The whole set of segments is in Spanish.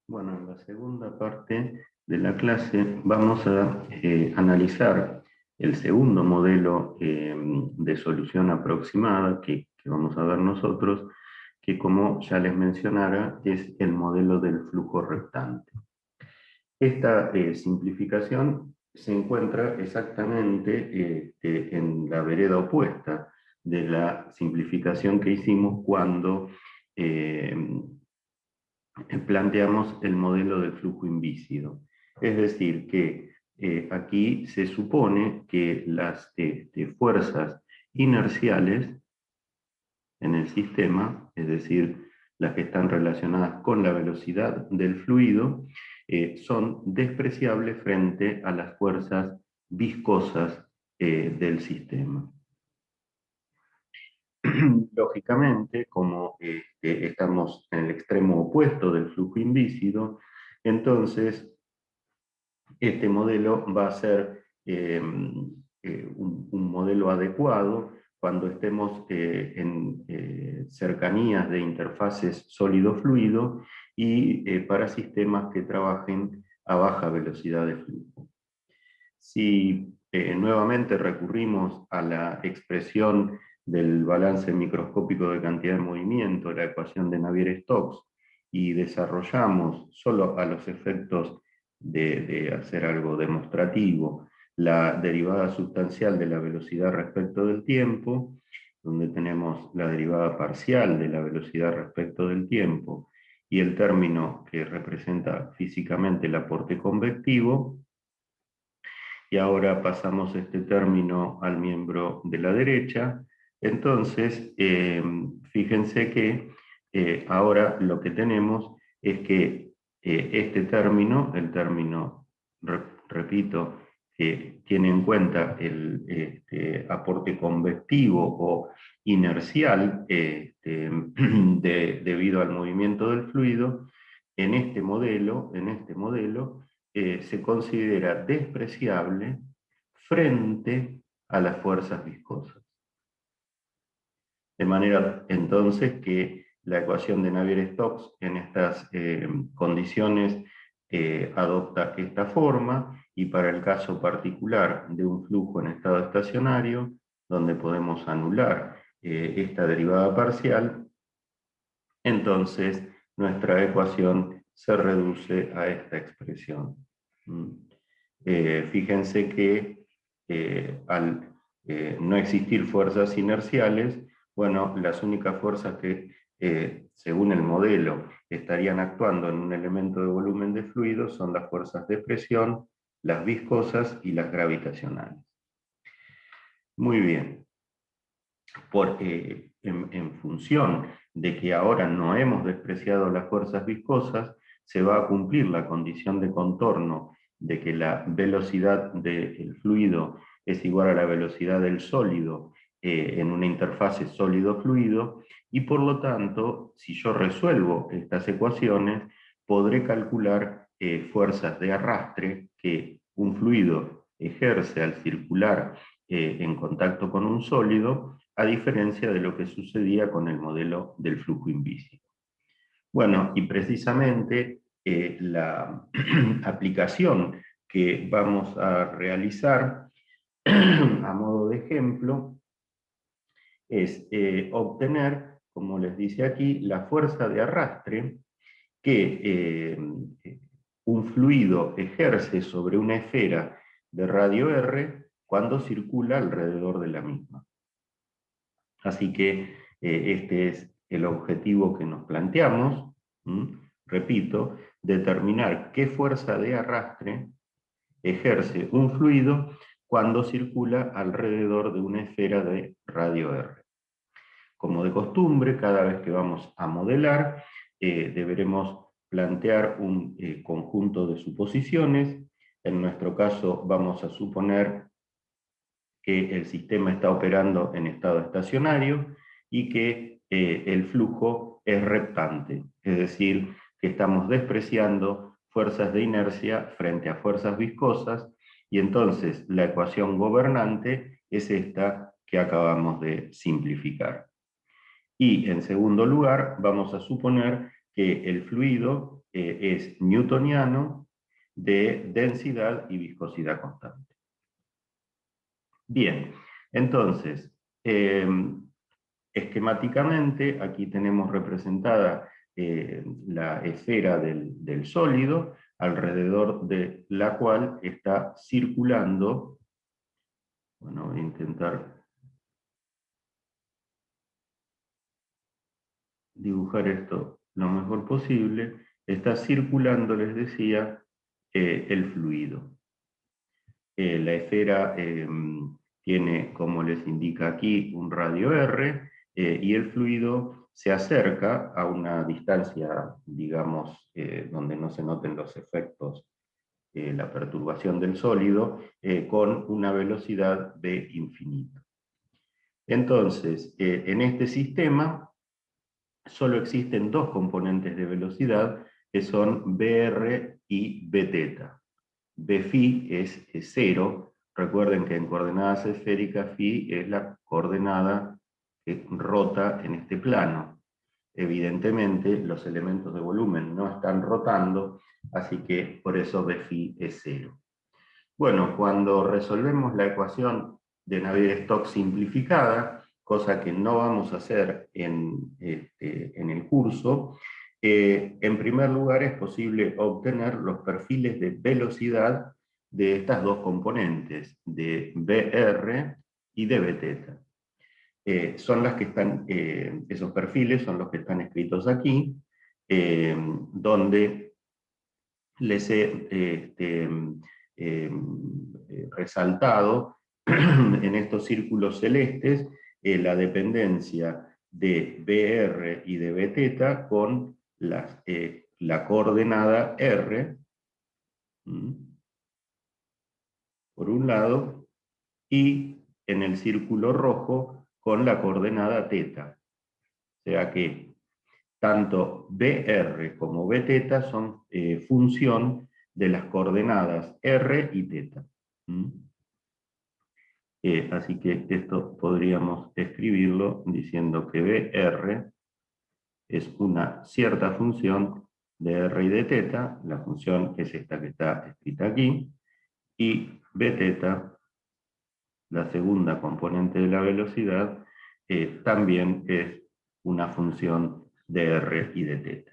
Bueno, en la segunda parte de la clase vamos a analizar el segundo modelo de solución aproximada que vamos a ver nosotros, que como ya les mencionara, es el modelo del flujo rectante. Esta simplificación se encuentra exactamente en la vereda opuesta de la simplificación que hicimos cuando eh, planteamos el modelo del flujo invícido. Es decir, que aquí se supone que las fuerzas inerciales en el sistema, es decir, las que están relacionadas con la velocidad del fluido, son despreciables frente a las fuerzas viscosas del sistema. Lógicamente, como estamos en el extremo opuesto del flujo invícido, entonces este modelo va a ser un modelo adecuado cuando estemos en cercanías de interfaces sólido-fluido y para sistemas que trabajen a baja velocidad de flujo. Si nuevamente recurrimos a la expresión del balance microscópico de cantidad de movimiento, la ecuación de Navier-Stokes, y desarrollamos solo a los efectos de hacer algo demostrativo la derivada sustancial de la velocidad respecto del tiempo, donde tenemos la derivada parcial de la velocidad respecto del tiempo y el término que representa físicamente el aporte convectivo, y ahora pasamos este término al miembro de la derecha. Entonces, fíjense que ahora lo que tenemos es que este término, el término, repito, tiene en cuenta el aporte convectivo o inercial debido al movimiento del fluido. En este modelo se considera despreciable frente a las fuerzas viscosas. De manera entonces que la ecuación de Navier-Stokes en estas condiciones adopta esta forma, y para el caso particular de un flujo en estado estacionario, donde podemos anular esta derivada parcial, entonces nuestra ecuación se reduce a esta expresión. Fíjense que al no existir fuerzas inerciales, bueno, las únicas fuerzas que, según el modelo, estarían actuando en un elemento de volumen de fluido son las fuerzas de presión, las viscosas y las gravitacionales. Muy bien. En función de que ahora no hemos despreciado las fuerzas viscosas, se va a cumplir la condición de contorno de que la velocidad del fluido es igual a la velocidad del sólido en una interfase sólido-fluido, y por lo tanto, si yo resuelvo estas ecuaciones, podré calcular fuerzas de arrastre que un fluido ejerce al circular en contacto con un sólido, a diferencia de lo que sucedía con el modelo del flujo invícido. Bueno, y precisamente la aplicación que vamos a realizar a modo de ejemplo es obtener, como les dice aquí, la fuerza de arrastre que un fluido ejerce sobre una esfera de radio R cuando circula alrededor de la misma. Así que este es el objetivo que nos planteamos. Repito, determinar qué fuerza de arrastre ejerce un fluido cuando circula alrededor de una esfera de radio R. Como de costumbre, cada vez que vamos a modelar, deberemos plantear un conjunto de suposiciones. En nuestro caso vamos a suponer que el sistema está operando en estado estacionario y que el flujo es reptante, es decir, que estamos despreciando fuerzas de inercia frente a fuerzas viscosas, y entonces la ecuación gobernante es esta que acabamos de simplificar. Y en segundo lugar, vamos a suponer que el fluido es newtoniano de densidad y viscosidad constante. Bien, entonces, esquemáticamente, aquí tenemos representada la esfera del sólido, alrededor de la cual está circulando, bueno, voy a intentar dibujar esto lo mejor posible, está circulando, les decía, el fluido. La esfera tiene, como les indica aquí, un radio R, y el fluido se acerca a una distancia, digamos, donde no se noten los efectos, la perturbación del sólido, con una velocidad v infinito. Entonces, en este sistema solo existen dos componentes de velocidad, que son Br y Bθ. Bφ es 0. Recuerden que en coordenadas esféricas φ es la coordenada que rota en este plano. Evidentemente, los elementos de volumen no están rotando, así que por eso Bφ es 0. Bueno, cuando resolvemos la ecuación de Navier-Stokes simplificada, cosa que no vamos a hacer en el curso, en primer lugar es posible obtener los perfiles de velocidad de estas dos componentes, de Br y de Bθ. Son las que están, esos perfiles son los que están escritos aquí, donde les he resaltado en estos círculos celestes la dependencia de Br y de Bθ con la coordenada R, por un lado, y en el círculo rojo con la coordenada θ. O sea que tanto Br como Bθ son función de las coordenadas R y θ. Así que esto podríamos escribirlo diciendo que Br es una cierta función de R y de θ, la función es esta que está escrita aquí, y Bθ, la segunda componente de la velocidad, también es una función de R y de θ.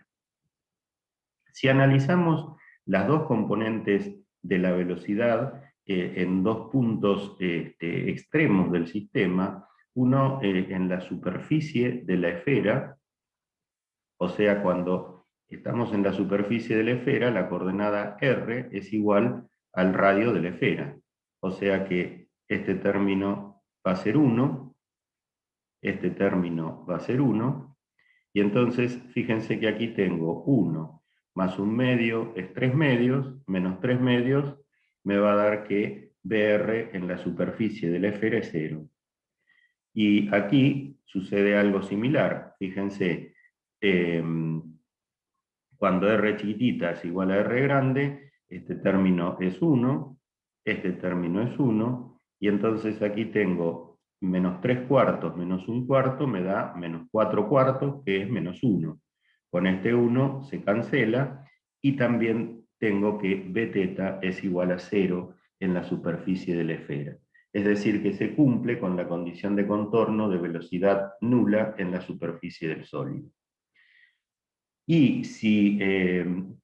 Si analizamos las dos componentes de la velocidad en dos puntos extremos del sistema, uno en la superficie de la esfera, o sea, cuando estamos en la superficie de la esfera, la coordenada R es igual al radio de la esfera. O sea que este término va a ser 1, este término va a ser 1, y entonces fíjense que aquí tengo 1 más 1 medio es 3 medios, menos 3 medios me va a dar que Br en la superficie de la esfera es 0. Y aquí sucede algo similar. Fíjense, cuando R chiquitita es igual a R grande, este término es 1, este término es 1, y entonces aquí tengo menos 3 cuartos menos 1 cuarto me da menos 4 cuartos, que es menos 1. Con este 1 se cancela, y también tengo que Bθ es igual a 0 en la superficie de la esfera. Es decir, que se cumple con la condición de contorno de velocidad nula en la superficie del sólido. Y si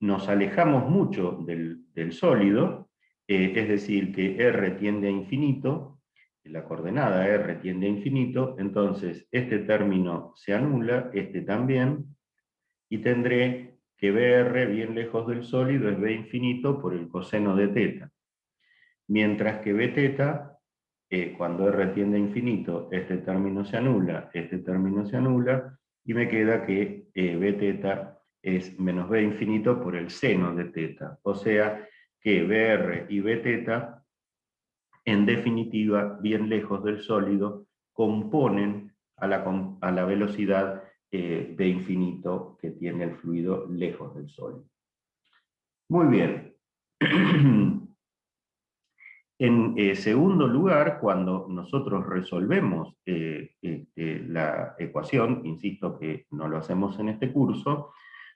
nos alejamos mucho del sólido, es decir, que R tiende a infinito, la coordenada R tiende a infinito, entonces este término se anula, este también, y tendré que Br bien lejos del sólido es B infinito por el coseno de θ. Mientras que Bθ, cuando R tiende a infinito, este término se anula, este término se anula, y me queda que Bθ es menos B infinito por el seno de θ. O sea que Br y Bθ, en definitiva, bien lejos del sólido, componen a la velocidad B infinito que tiene el fluido lejos del sólido. Muy bien. En segundo lugar, cuando nosotros resolvemos la ecuación, insisto que no lo hacemos en este curso,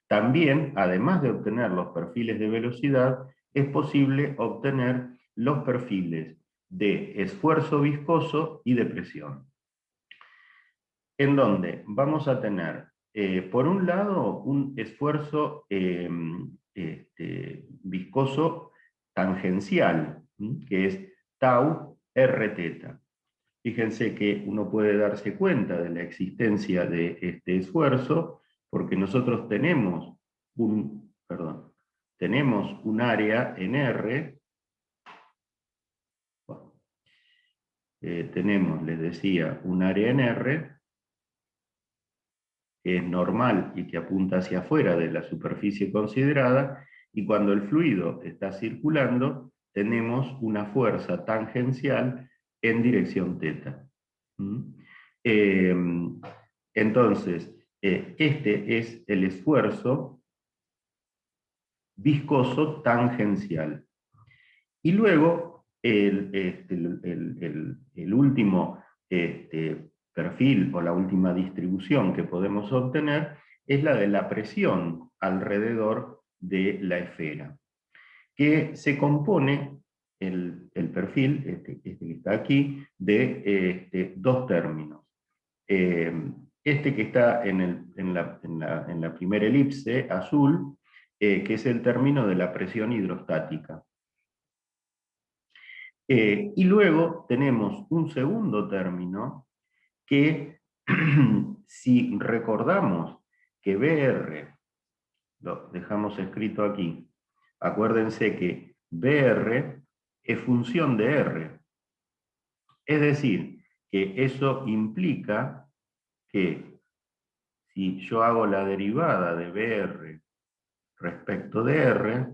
También, además de obtener los perfiles de velocidad, es posible obtener los perfiles de esfuerzo viscoso y de presión, en donde vamos a tener, por un lado, un esfuerzo viscoso tangencial, que es tau r teta. Fíjense que uno puede darse cuenta de la existencia de este esfuerzo porque nosotros tenemos tenemos un área en R, tenemos, les decía, un área en R que es normal y que apunta hacia afuera de la superficie considerada, y cuando el fluido está circulando, tenemos una fuerza tangencial en dirección teta. Entonces, este es el esfuerzo viscoso tangencial. Y luego, el último perfil o la última distribución que podemos obtener es la de la presión alrededor de la esfera, que se compone el perfil, este que está aquí, de dos términos. Este que está en la primera elipse azul, que es el término de la presión hidrostática. Y luego tenemos un segundo término que, si recordamos que BR, lo dejamos escrito aquí, acuérdense que BR es función de R. Es decir, que eso implica que si yo hago la derivada de BR respecto de R,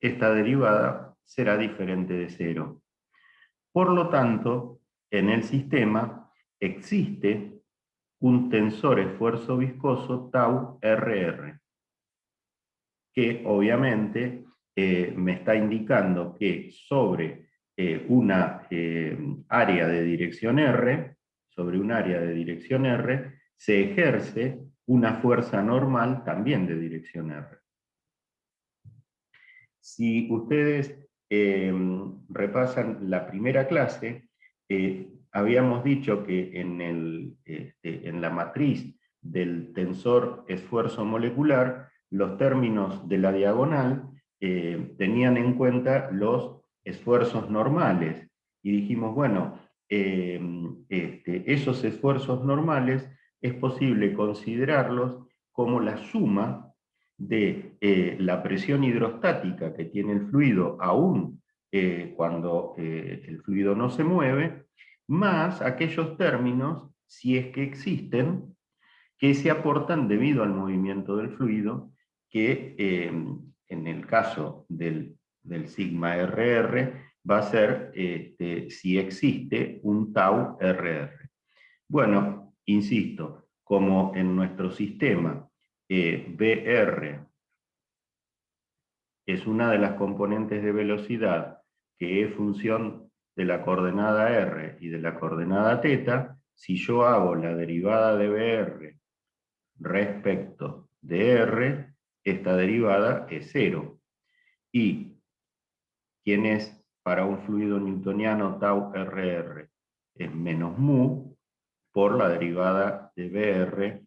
esta derivada será diferente de cero. Por lo tanto, en el sistema existe un tensor esfuerzo viscoso tau RR, que obviamente me está indicando que sobre una área de dirección R, se ejerce una fuerza normal también de dirección R. Si ustedes repasan la primera clase, habíamos dicho que en la matriz del tensor esfuerzo molecular, los términos de la diagonal tenían en cuenta los esfuerzos normales. Y dijimos, bueno, esos esfuerzos normales es posible considerarlos como la suma de la presión hidrostática que tiene el fluido aún cuando el fluido no se mueve, más aquellos términos, si es que existen, que se aportan debido al movimiento del fluido, que en el caso del sigma RR va a ser si existe un tau RR. Bueno, insisto, como en nuestro sistema BR es una de las componentes de velocidad que es función de la coordenada R y de la coordenada θ, si yo hago la derivada de BR respecto de R, esta derivada es cero. Y ¿quién es para un fluido newtoniano tau RR? Es menos mu por la derivada de BR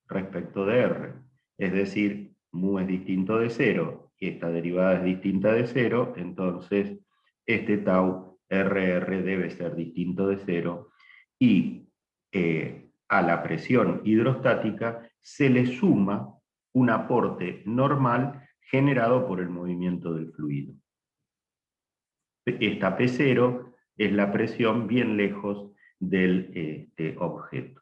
respecto de R. Es decir, mu es distinto de cero y esta derivada es distinta de cero, entonces este tau RR debe ser distinto de cero y a la presión hidrostática se le suma un aporte normal generado por el movimiento del fluido. Esta P0 es la presión bien lejos del objeto.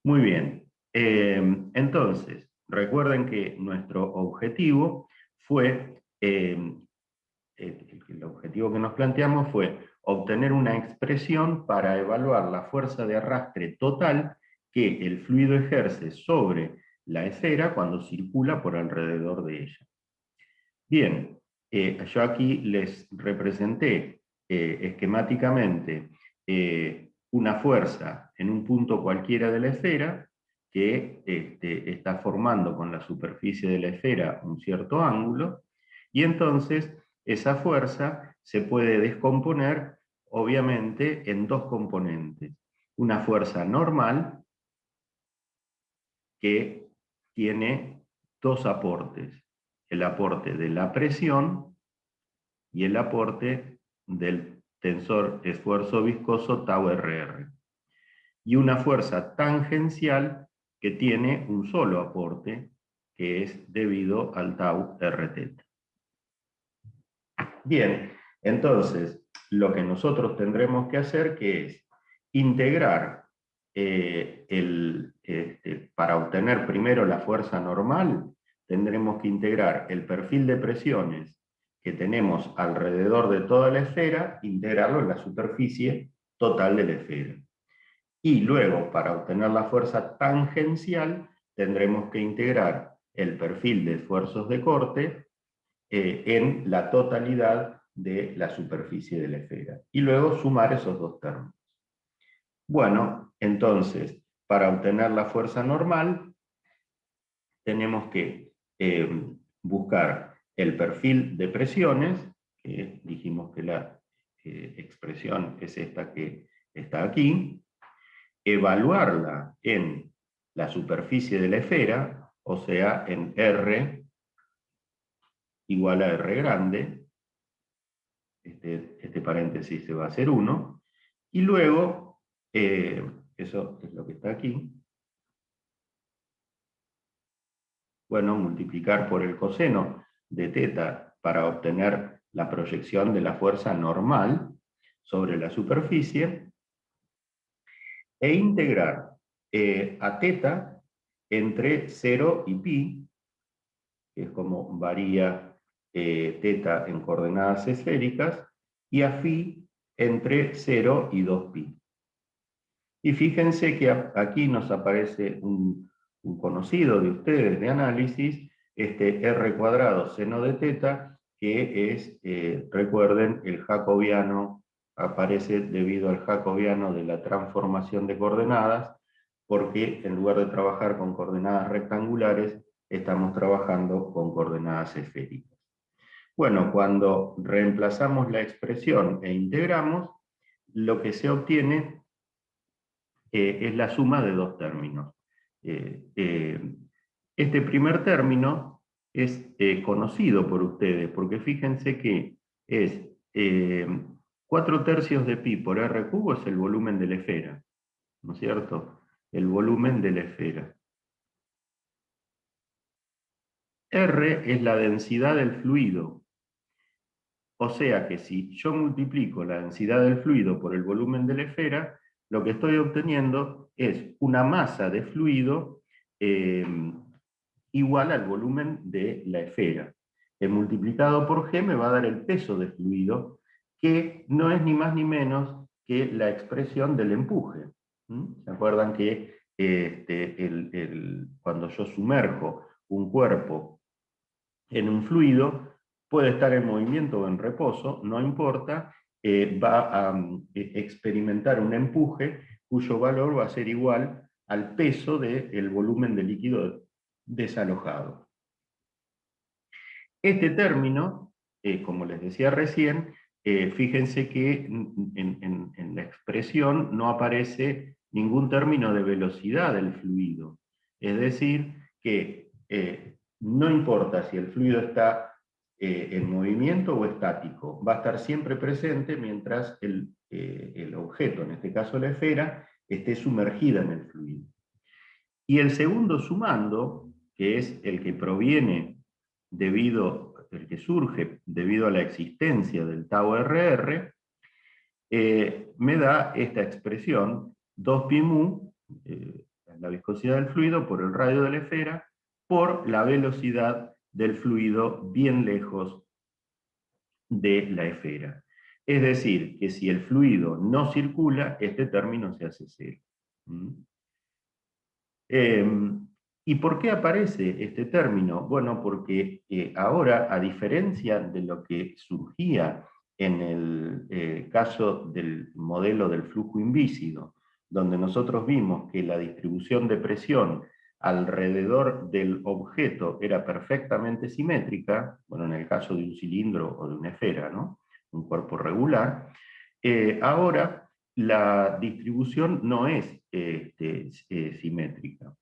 Muy bien. Entonces, recuerden que nuestro objetivo fue, el objetivo que nos planteamos fue obtener una expresión para evaluar la fuerza de arrastre total que el fluido ejerce sobre la esfera cuando circula por alrededor de ella. Bien, yo aquí les representé esquemáticamente una fuerza en un punto cualquiera de la esfera, que está formando con la superficie de la esfera un cierto ángulo, y entonces esa fuerza se puede descomponer, obviamente, en dos componentes. Una fuerza normal, que tiene dos aportes: el aporte de la presión y el aporte del tensor esfuerzo viscoso tau RR. Y una fuerza tangencial que tiene un solo aporte, que es debido al tau RT. Bien, entonces lo que nosotros tendremos que hacer que es integrar para obtener primero la fuerza normal, tendremos que integrar el perfil de presiones que tenemos alrededor de toda la esfera, integrarlo en la superficie total de la esfera. Y luego, para obtener la fuerza tangencial, tendremos que integrar el perfil de esfuerzos de corte en la totalidad de la superficie de la esfera. Y luego sumar esos dos términos. Bueno, entonces, para obtener la fuerza normal, tenemos que buscar el perfil de presiones, que dijimos que la expresión es esta que está aquí, evaluarla en la superficie de la esfera, o sea, en R igual a R grande, este paréntesis se va a hacer 1, y luego, eso es lo que está aquí, bueno, multiplicar por el coseno de teta para obtener la proyección de la fuerza normal sobre la superficie, e integrar a teta entre 0 y pi, que es como varía teta en coordenadas esféricas, y a phi entre 0 y 2pi. Y fíjense que aquí nos aparece un conocido de ustedes de análisis, este r cuadrado seno de teta, que es, recuerden, el jacobiano, aparece debido al jacobiano de la transformación de coordenadas, porque en lugar de trabajar con coordenadas rectangulares, estamos trabajando con coordenadas esféricas. Bueno, cuando reemplazamos la expresión e integramos, lo que se obtiene es la suma de dos términos. Este primer término es conocido por ustedes, porque fíjense que es 4/3 de pi por r cubo es el volumen de la esfera, ¿no es cierto? El volumen de la esfera. R es la densidad del fluido. O sea que si yo multiplico la densidad del fluido por el volumen de la esfera, lo que estoy obteniendo es una masa de fluido igual al volumen de la esfera. Multiplicado por G me va a dar el peso de fluido, que no es ni más ni menos que la expresión del empuje. ¿Se acuerdan que cuando yo sumerjo un cuerpo en un fluido, puede estar en movimiento o en reposo, no importa, va a experimentar un empuje cuyo valor va a ser igual al peso del volumen de líquido desalojado. Este término, como les decía recién, fíjense que en la expresión no aparece ningún término de velocidad del fluido. Es decir, que no importa si el fluido está en movimiento o estático, va a estar siempre presente mientras el objeto, en este caso la esfera, esté sumergida en el fluido. Y el segundo sumando, que es el que proviene el que surge debido a la existencia del tau RR, me da esta expresión, 2pi mu, la viscosidad del fluido por el radio de la esfera, por la velocidad del fluido bien lejos de la esfera. Es decir, que si el fluido no circula, este término se hace cero. ¿Y por qué aparece este término? Bueno, porque ahora, a diferencia de lo que surgía en el caso del modelo del flujo invícido, donde nosotros vimos que la distribución de presión alrededor del objeto era perfectamente simétrica, bueno, en el caso de un cilindro o de una esfera, ¿no? Un cuerpo regular, ahora la distribución no es simétrica.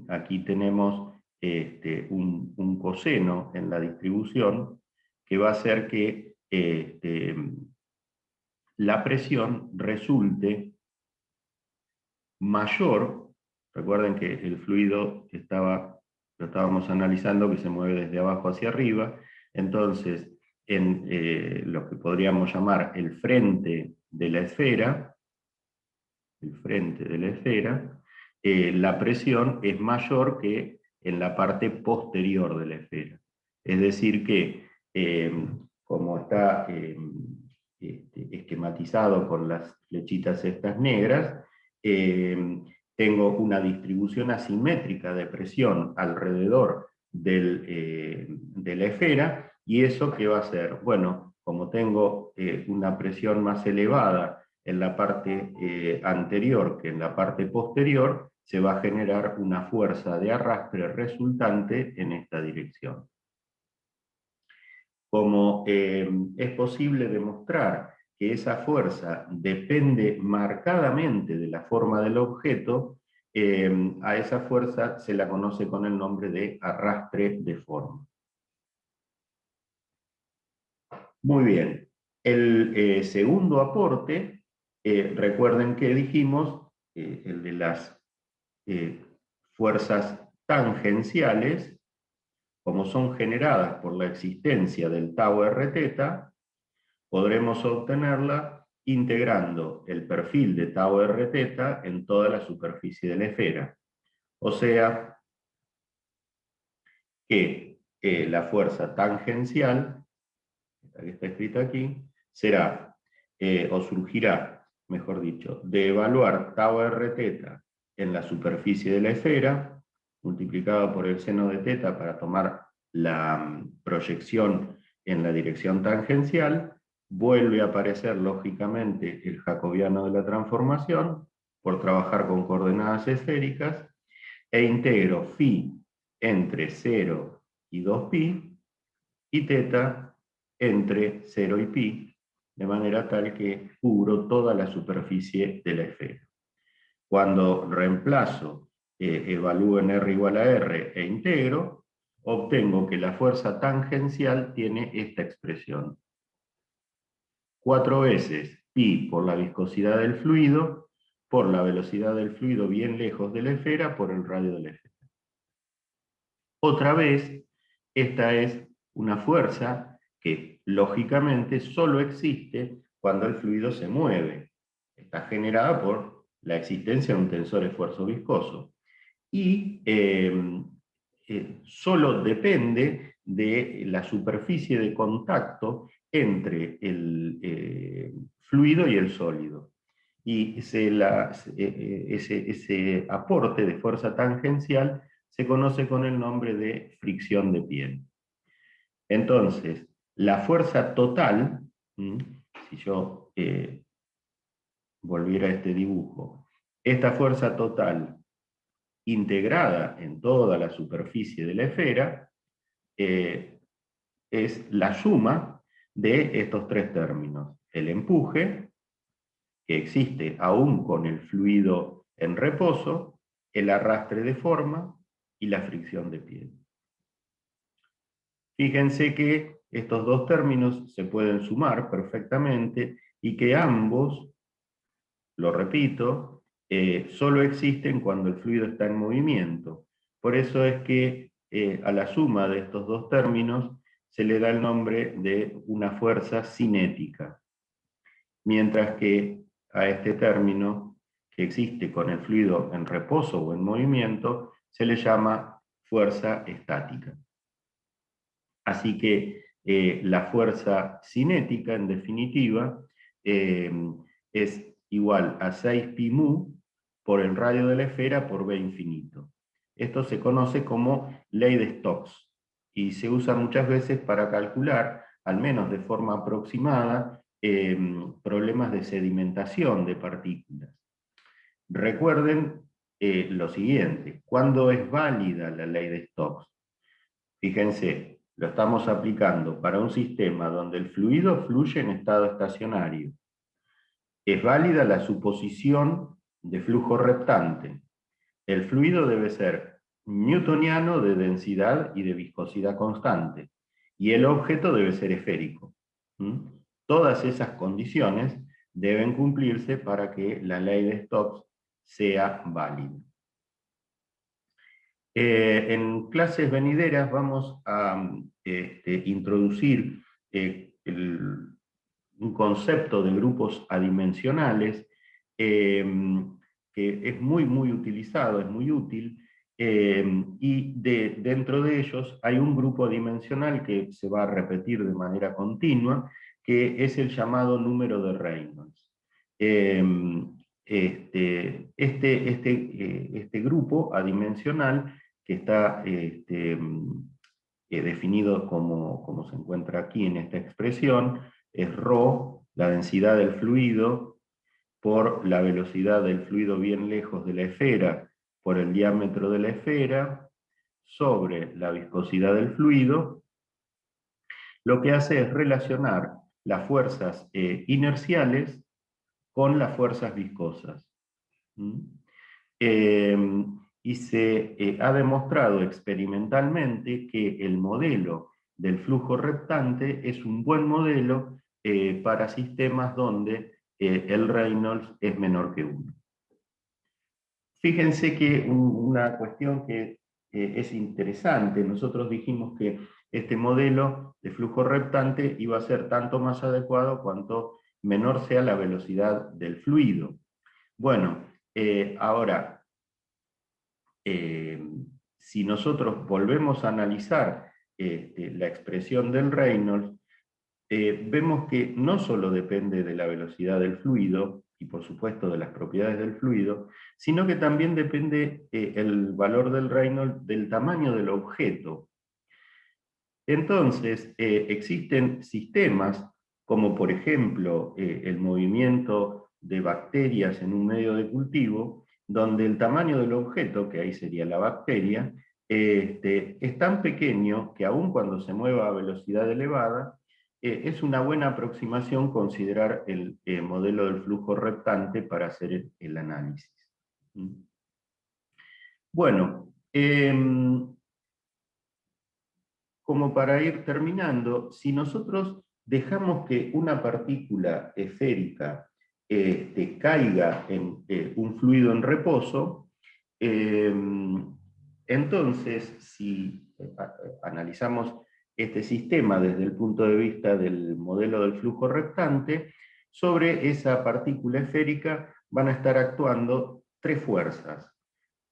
Aquí tenemos un coseno en la distribución que va a hacer que la presión resulte mayor. Recuerden que el fluido lo estábamos analizando, que se mueve desde abajo hacia arriba. Entonces, en lo que podríamos llamar el frente de la esfera, la presión es mayor que en la parte posterior de la esfera. Es decir que, como está esquematizado con las flechitas estas negras, tengo una distribución asimétrica de presión alrededor de la esfera, y eso ¿qué va a hacer? Bueno, como tengo una presión más elevada en la parte anterior que en la parte posterior, se va a generar una fuerza de arrastre resultante en esta dirección. Como es posible demostrar que esa fuerza depende marcadamente de la forma del objeto, a esa fuerza se la conoce con el nombre de arrastre de forma. Muy bien. El segundo aporte, recuerden que dijimos, el de las fuerzas tangenciales, como son generadas por la existencia del tau r θ, podremos obtenerla integrando el perfil de tau r θ en toda la superficie de la esfera. O sea que la fuerza tangencial, que está escrita aquí, será, o surgirá, mejor dicho, de evaluar tau r θ en la superficie de la esfera, multiplicado por el seno de θ para tomar la proyección en la dirección tangencial. Vuelve a aparecer lógicamente el jacobiano de la transformación, por trabajar con coordenadas esféricas, e integro phi entre 0 y 2pi, y θ entre 0 y pi, de manera tal que cubro toda la superficie de la esfera. Cuando reemplazo, evalúo en R igual a R e integro, obtengo que la fuerza tangencial tiene esta expresión: 4 veces pi por la viscosidad del fluido, por la velocidad del fluido bien lejos de la esfera, por el radio de la esfera. Otra vez, esta es una fuerza que lógicamente solo existe cuando el fluido se mueve. Está generada por la existencia de un tensor esfuerzo viscoso. Y solo depende de la superficie de contacto entre el fluido y el sólido. Y ese aporte de fuerza tangencial se conoce con el nombre de fricción de piel. Entonces, la fuerza total, si yo volviera a este dibujo, esta fuerza total integrada en toda la superficie de la esfera, es la suma de estos tres términos: el empuje, que existe aún con el fluido en reposo, el arrastre de forma y la fricción de piel. Fíjense que estos dos términos se pueden sumar perfectamente y que ambos, lo repito, solo existen cuando el fluido está en movimiento. Por eso es que a la suma de estos dos términos se le da el nombre de una fuerza cinética, mientras que a este término, que existe con el fluido en reposo o en movimiento, se le llama fuerza estática. Así que la fuerza cinética, en definitiva, es igual a 6pi mu por el radio de la esfera por b infinito. Esto se conoce como ley de Stokes y se usa muchas veces para calcular, al menos de forma aproximada, problemas de sedimentación de partículas. Recuerden lo siguiente, ¿cuándo es válida la ley de Stokes? Fíjense, lo estamos aplicando para un sistema donde el fluido fluye en estado estacionario. Es válida la suposición de flujo reptante. El fluido debe ser newtoniano de densidad y de viscosidad constante, y el objeto debe ser esférico. Todas esas condiciones deben cumplirse para que la ley de Stokes sea válida. En clases venideras vamos a introducir un concepto de grupos adimensionales que es muy utilizado, es muy útil, y dentro de ellos hay un grupo adimensional que se va a repetir de manera continua, que es el llamado número de Reynolds. Este grupo adimensional que está definido como se encuentra aquí en esta expresión, es ρ, la densidad del fluido, por la velocidad del fluido bien lejos de la esfera, por el diámetro de la esfera, sobre la viscosidad del fluido. Lo que hace es relacionar las fuerzas inerciales con las fuerzas viscosas. Y se ha demostrado experimentalmente que el modelo del flujo reptante es un buen modelo para sistemas donde el Reynolds es menor que 1. Fíjense que una cuestión que es interesante, nosotros dijimos que este modelo de flujo reptante iba a ser tanto más adecuado cuanto menor sea la velocidad del fluido. Bueno, ahora, si nosotros volvemos a analizar la expresión del Reynolds, vemos que no solo depende de la velocidad del fluido, y por supuesto de las propiedades del fluido, sino que también depende el valor del Reynolds del tamaño del objeto. Entonces, existen sistemas como por ejemplo el movimiento de bacterias en un medio de cultivo, donde el tamaño del objeto, que ahí sería la bacteria, es tan pequeño que aun cuando se mueva a velocidad elevada, es una buena aproximación considerar el modelo del flujo reptante para hacer el análisis. Bueno, como para ir terminando, si nosotros dejamos que una partícula esférica caiga en un fluido en reposo, entonces si analizamos este sistema desde el punto de vista del modelo del flujo reptante, sobre esa partícula esférica van a estar actuando tres fuerzas.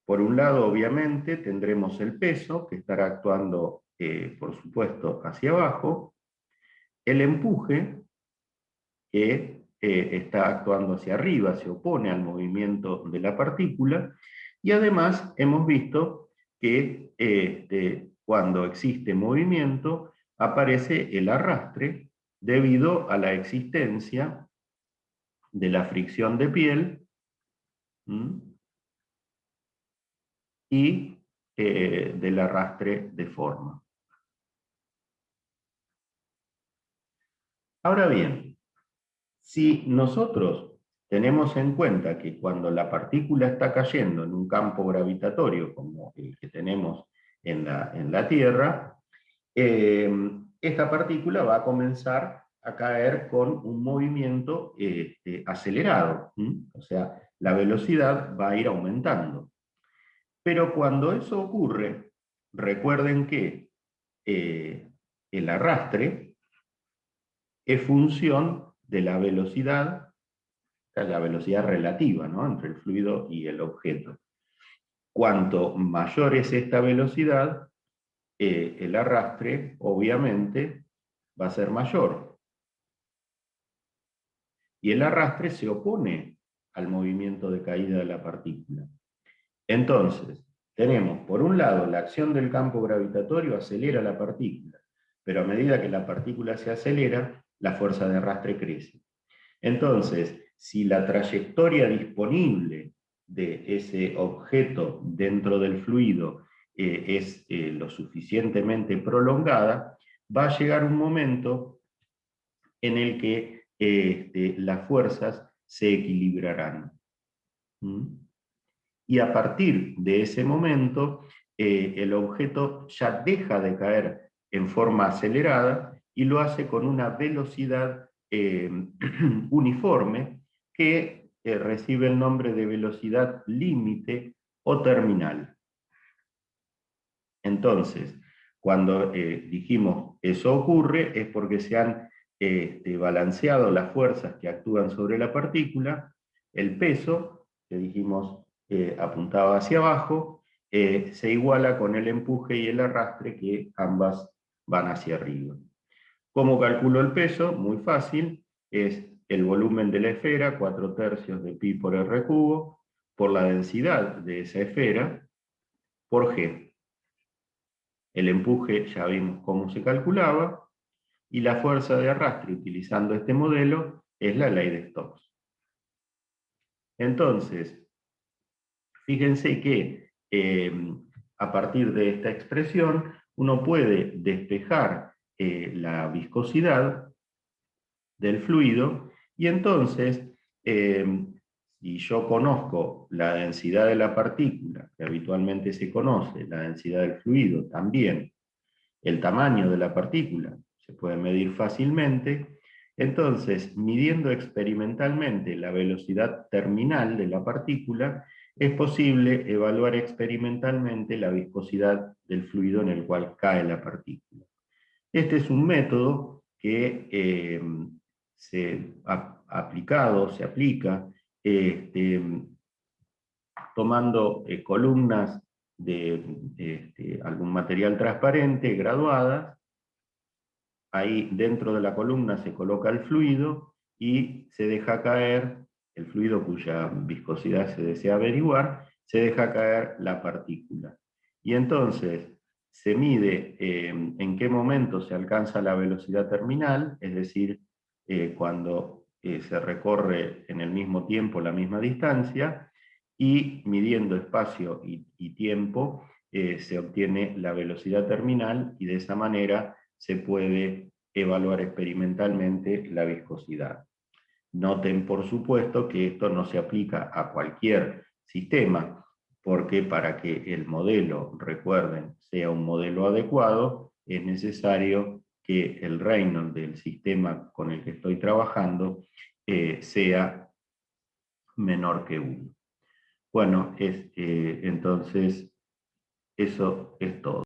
Por un lado, obviamente, tendremos el peso, que estará actuando, por supuesto, hacia abajo, el empuje, que está actuando hacia arriba, se opone al movimiento de la partícula, y además hemos visto que cuando existe movimiento, aparece el arrastre debido a la existencia de la fricción de piel y del arrastre de forma. Ahora bien, si nosotros tenemos en cuenta que cuando la partícula está cayendo en un campo gravitatorio como el que tenemos en la Tierra, esta partícula va a comenzar a caer con un movimiento acelerado, o sea, la velocidad va a ir aumentando. Pero cuando eso ocurre, recuerden que el arrastre es función de la velocidad relativa, ¿no?, entre el fluido y el objeto. Cuanto mayor es esta velocidad, el arrastre, obviamente, va a ser mayor. Y el arrastre se opone al movimiento de caída de la partícula. Entonces, tenemos, por un lado, la acción del campo gravitatorio acelera la partícula, pero a medida que la partícula se acelera, la fuerza de arrastre crece. Entonces, si la trayectoria disponible de ese objeto dentro del fluido es lo suficientemente prolongada, va a llegar un momento en el que las fuerzas se equilibrarán. ¿Mm? Y a partir de ese momento, el objeto ya deja de caer en forma acelerada y lo hace con una velocidad uniforme que recibe el nombre de velocidad límite o terminal. Entonces, cuando dijimos eso ocurre es porque se han balanceado las fuerzas que actúan sobre la partícula, el peso, que dijimos apuntaba hacia abajo, se iguala con el empuje y el arrastre, que ambas van hacia arriba. ¿Cómo calculo el peso? Muy fácil, es el volumen de la esfera, 4/3 de pi por r cubo, por la densidad de esa esfera, por g. El empuje ya vimos cómo se calculaba, y la fuerza de arrastre utilizando este modelo es la ley de Stokes. Entonces, fíjense que a partir de esta expresión uno puede despejar la viscosidad del fluido, y entonces si yo conozco la densidad de la partícula, que habitualmente se conoce, la densidad del fluido también, el tamaño de la partícula se puede medir fácilmente, entonces, midiendo experimentalmente la velocidad terminal de la partícula, es posible evaluar experimentalmente la viscosidad del fluido en el cual cae la partícula. Este es un método que se ha aplicado, se aplica, tomando columnas de algún material transparente, graduadas. Ahí dentro de la columna se coloca el fluido y se deja caer, el fluido cuya viscosidad se desea averiguar, se deja caer la partícula. Y entonces se mide en qué momento se alcanza la velocidad terminal, es decir, cuando se recorre en el mismo tiempo la misma distancia, y midiendo espacio y tiempo se obtiene la velocidad terminal, y de esa manera se puede evaluar experimentalmente la viscosidad. Noten, por supuesto, que esto no se aplica a cualquier sistema, porque para que el modelo, recuerden, sea un modelo adecuado, es necesario que el Reynolds del sistema con el que estoy trabajando sea menor que 1. Bueno, entonces eso es todo.